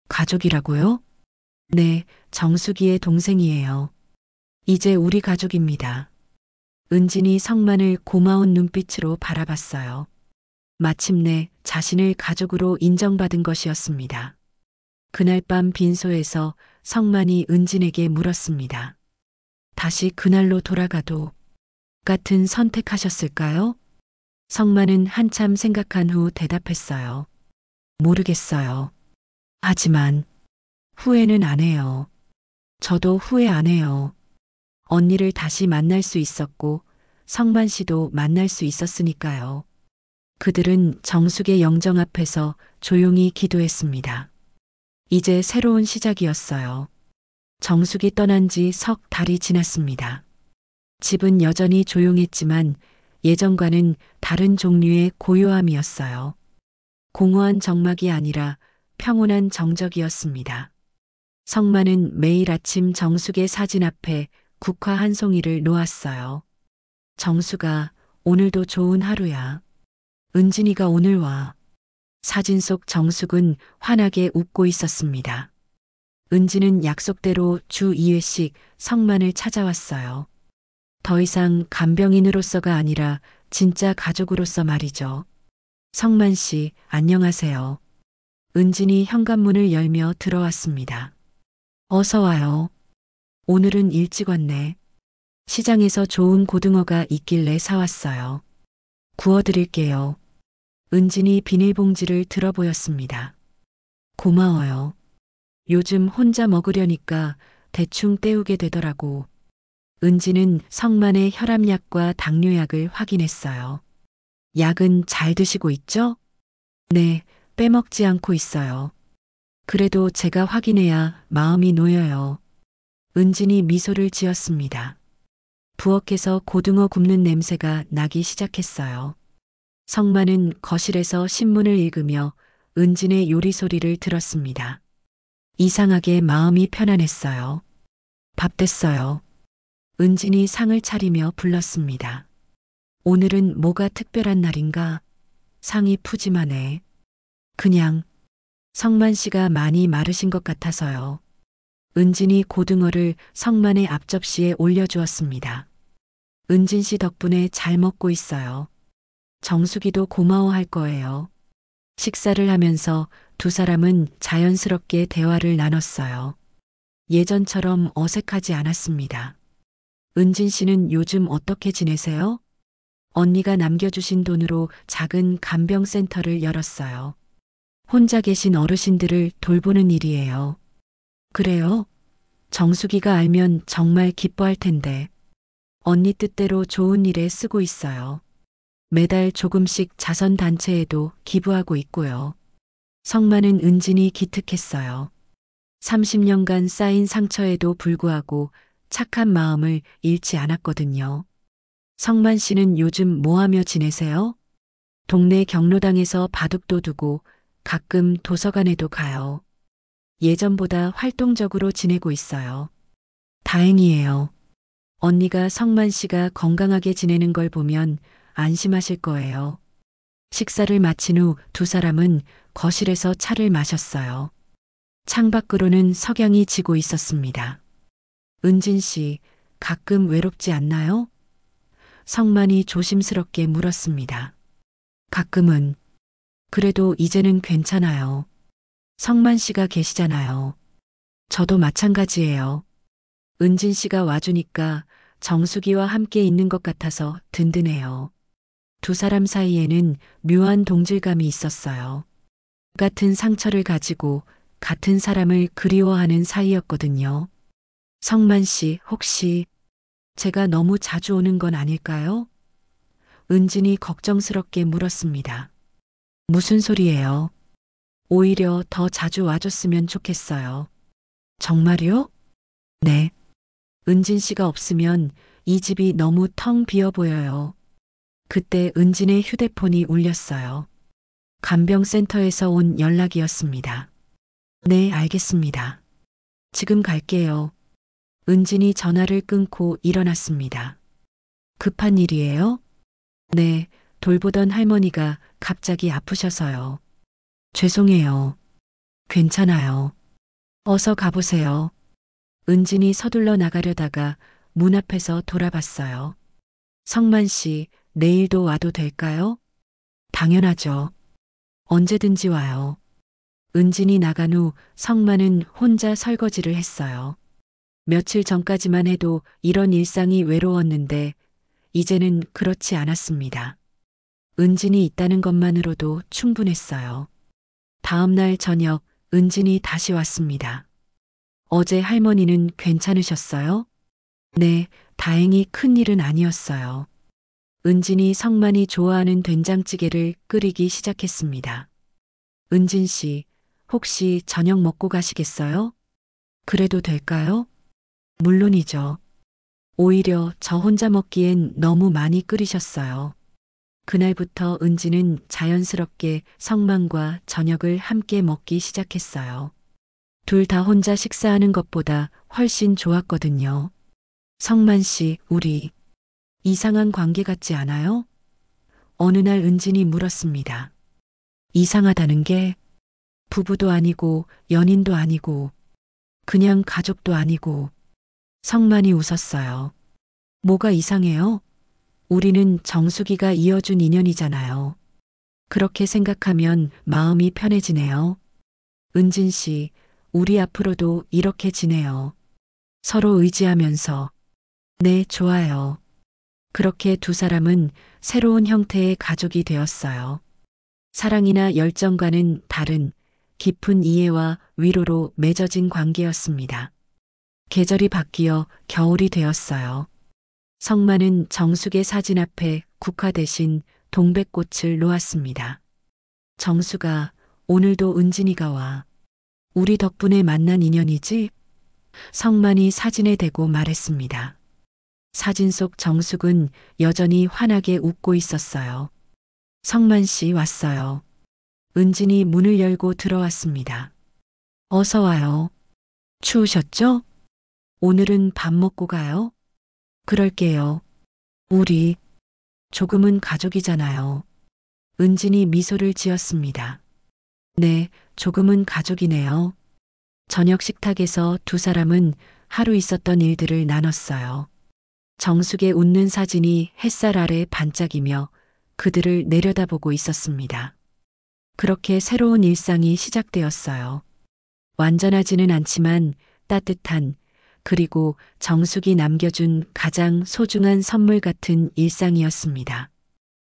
가족이라고요? 네, 정숙이의 동생이에요. 이제 우리 가족입니다. 은진이 성만을 고마운 눈빛으로 바라봤어요. 마침내 자신을 가족으로 인정받은 것이었습니다. 그날 밤 빈소에서 성만이 은진에게 물었습니다. 다시 그날로 돌아가도 같은 선택하셨을까요? 성만은 한참 생각한 후 대답했어요. 모르겠어요. 하지만 후회는 안 해요. 저도 후회 안 해요. 언니를 다시 만날 수 있었고 성만 씨도 만날 수 있었으니까요. 그들은 정숙의 영정 앞에서 조용히 기도했습니다. 이제 새로운 시작이었어요. 정숙이 떠난 지 석 달이 지났습니다. 집은 여전히 조용했지만 예전과는 다른 종류의 고요함이었어요. 공허한 정막이 아니라 평온한 정적이었습니다. 성만은 매일 아침 정숙의 사진 앞에 국화 한 송이를 놓았어요. 정숙아, 오늘도 좋은 하루야. 은진이가 오늘 와. 사진 속 정숙은 환하게 웃고 있었습니다. 은진은 약속대로 주 2회씩 성만을 찾아왔어요. 더 이상 간병인으로서가 아니라 진짜 가족으로서 말이죠. 성만 씨, 안녕하세요. 은진이 현관문을 열며 들어왔습니다. 어서 와요. 오늘은 일찍 왔네. 시장에서 좋은 고등어가 있길래 사왔어요. 구워드릴게요. 은진이 비닐봉지를 들어 보였습니다. 고마워요. 요즘 혼자 먹으려니까 대충 때우게 되더라고. 은진은 성만의 혈압약과 당뇨약을 확인했어요. 약은 잘 드시고 있죠? 네, 빼먹지 않고 있어요. 그래도 제가 확인해야 마음이 놓여요. 은진이 미소를 지었습니다. 부엌에서 고등어 굽는 냄새가 나기 시작했어요. 성만은 거실에서 신문을 읽으며 은진의 요리 소리를 들었습니다. 이상하게 마음이 편안했어요. 밥 됐어요. 은진이 상을 차리며 불렀습니다. 오늘은 뭐가 특별한 날인가? 상이 푸짐하네. 그냥 성만 씨가 많이 마르신 것 같아서요. 은진이 고등어를 성만의 앞접시에 올려주었습니다. 은진 씨 덕분에 잘 먹고 있어요. 정숙이도 고마워할 거예요. 식사를 하면서 두 사람은 자연스럽게 대화를 나눴어요. 예전처럼 어색하지 않았습니다. 은진 씨는 요즘 어떻게 지내세요? 언니가 남겨주신 돈으로 작은 간병센터를 열었어요. 혼자 계신 어르신들을 돌보는 일이에요. 그래요? 정숙이가 알면 정말 기뻐할 텐데. 언니 뜻대로 좋은 일에 쓰고 있어요. 매달 조금씩 자선단체에도 기부하고 있고요. 성만은 은진이 기특했어요. 30년간 쌓인 상처에도 불구하고 착한 마음을 잃지 않았거든요. 성만 씨는 요즘 뭐 하며 지내세요? 동네 경로당에서 바둑도 두고 가끔 도서관에도 가요. 예전보다 활동적으로 지내고 있어요. 다행이에요. 언니가 성만 씨가 건강하게 지내는 걸 보면 안심하실 거예요. 식사를 마친 후 두 사람은 거실에서 차를 마셨어요. 창밖으로는 석양이 지고 있었습니다. 은진 씨, 가끔 외롭지 않나요? 성만이 조심스럽게 물었습니다. 가끔은. 그래도 이제는 괜찮아요. 성만 씨가 계시잖아요. 저도 마찬가지예요. 은진 씨가 와주니까 정숙이와 함께 있는 것 같아서 든든해요. 두 사람 사이에는 묘한 동질감이 있었어요. 같은 상처를 가지고 같은 사람을 그리워하는 사이였거든요. 성만 씨, 혹시 제가 너무 자주 오는 건 아닐까요? 은진이 걱정스럽게 물었습니다. 무슨 소리예요? 오히려 더 자주 와줬으면 좋겠어요. 정말요? 네. 은진 씨가 없으면 이 집이 너무 텅 비어 보여요. 그때 은진의 휴대폰이 울렸어요. 간병센터에서 온 연락이었습니다. 네, 알겠습니다. 지금 갈게요. 은진이 전화를 끊고 일어났습니다. 급한 일이에요? 네, 돌보던 할머니가 갑자기 아프셔서요. 죄송해요. 괜찮아요. 어서 가보세요. 은진이 서둘러 나가려다가 문 앞에서 돌아봤어요. 성만 씨, 내일도 와도 될까요? 당연하죠. 언제든지 와요. 은진이 나간 후 성만은 혼자 설거지를 했어요. 며칠 전까지만 해도 이런 일상이 외로웠는데 이제는 그렇지 않았습니다. 은진이 있다는 것만으로도 충분했어요. 다음 날 저녁 은진이 다시 왔습니다. 어제 할머니는 괜찮으셨어요? 네, 다행히 큰 일은 아니었어요. 은진이 성만이 좋아하는 된장찌개를 끓이기 시작했습니다. 은진 씨, 혹시 저녁 먹고 가시겠어요? 그래도 될까요? 물론이죠. 오히려 저 혼자 먹기엔 너무 많이 끓이셨어요. 그날부터 은지는 자연스럽게 성만과 저녁을 함께 먹기 시작했어요. 둘 다 혼자 식사하는 것보다 훨씬 좋았거든요. 성만 씨, 우리 이상한 관계 같지 않아요? 어느 날 은진이 물었습니다. 이상하다는 게 부부도 아니고 연인도 아니고 그냥 가족도 아니고. 성만이 웃었어요. 뭐가 이상해요? 우리는 정수기가 이어준 인연이잖아요. 그렇게 생각하면 마음이 편해지네요. 은진 씨, 우리 앞으로도 이렇게 지내요. 서로 의지하면서. 네, 좋아요. 그렇게 두 사람은 새로운 형태의 가족이 되었어요. 사랑이나 열정과는 다른 깊은 이해와 위로로 맺어진 관계였습니다. 계절이 바뀌어 겨울이 되었어요. 성만은 정숙의 사진 앞에 국화 대신 동백꽃을 놓았습니다. 정숙아, 오늘도 은진이가 와. 우리 덕분에 만난 인연이지? 성만이 사진에 대고 말했습니다. 사진 속 정숙은 여전히 환하게 웃고 있었어요. 성만 씨 왔어요. 은진이 문을 열고 들어왔습니다. 어서 와요. 추우셨죠? 오늘은 밥 먹고 가요? 그럴게요. 우리 조금은 가족이잖아요. 은진이 미소를 지었습니다. 네, 조금은 가족이네요. 저녁 식탁에서 두 사람은 하루 있었던 일들을 나눴어요. 정숙의 웃는 사진이 햇살 아래 반짝이며 그들을 내려다보고 있었습니다. 그렇게 새로운 일상이 시작되었어요. 완전하지는 않지만 따뜻한, 그리고 정숙이 남겨준 가장 소중한 선물 같은 일상이었습니다.